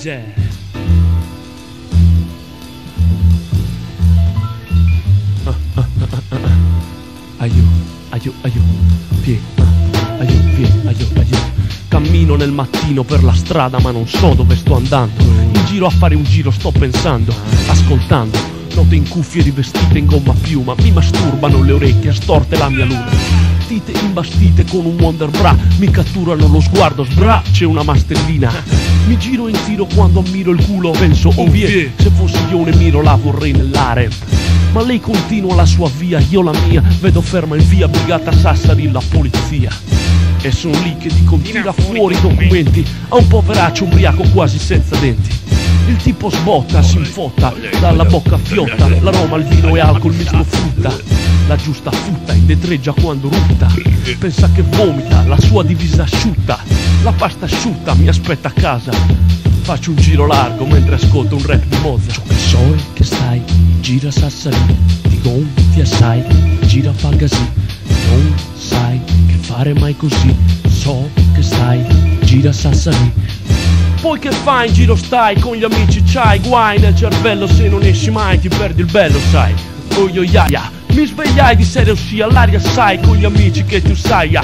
Yeah. Aio, vie, aio. Cammino nel mattino per la strada ma non so dove sto andando. In giro a fare un giro sto pensando, ascoltando note in cuffie rivestite in gomma piuma. Mi masturbano le orecchie, astorte la mia luna. Dite imbastite con un Wonder Bra mi catturano lo sguardo, sbra, c'è una mastellina. Mi giro in tiro quando ammiro il culo, penso, oh vie, se fossi io un Emiro la vorrei nell'arem. Ma lei continua la sua via, io la mia, vedo ferma in via Brigata Sassari la polizia. E sono lì che dico tira fuori i documenti a un poveraccio ubriaco quasi senza denti. Il tipo sbotta, si infotta, dalla bocca fiotta, l'aroma, il vino e alcol misuro frutta. La giusta frutta indetreggia quando rutta, pensa che vomita, la sua divisa asciutta. La pasta asciutta mi aspetta a casa, faccio un giro largo mentre ascolto un rap di Mozart. Ciò che so è che stai, gira Sassari, ti gonfi assai, gira Pagasi. Non sai che fare mai così, so che stai, gira Sassari. Poi che fai in giro stai, con gli amici c'hai guai nel cervello, se non esci mai ti perdi il bello sai. Oh yo ya, mi svegliai di serie ossia l'aria sai, con gli amici che tu sai ya.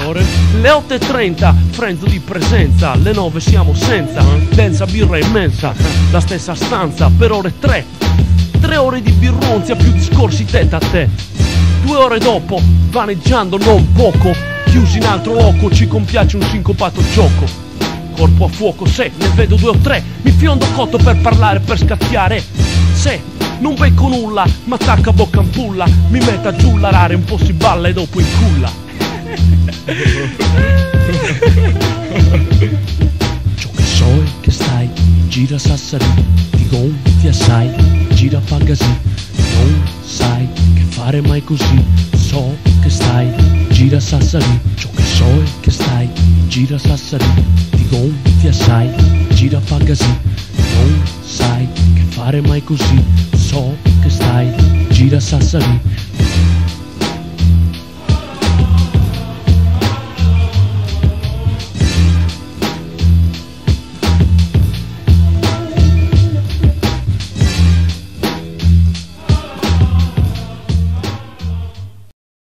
Le 8:30, frenzo di presenza, le 9 siamo senza, densa birra immensa, la stessa stanza per ore 3 ore di birronzia più discorsi tête a tête. 2 ore dopo, vaneggiando non poco, chiusi in altro loco, ci compiace un sincopato gioco. Corpo a fuoco, se ne vedo 2 o 3, mi fiondo cotto per parlare, per scazziare. Se non becco nulla, m'attacca a bocca ampulla, mi metta giù la rare, un po' si balla e dopo inculla. Ciò che so è che stai, gira Sassari, ti gonfi assai, gira Pagasi. Non sai che fare mai così, so che stai, gira Sassari. Ciò che so è che stai, gira Sassari, ti gonfi assai, gira Pagasi. Non sai che fare mai così, so che stai, gira Sassari.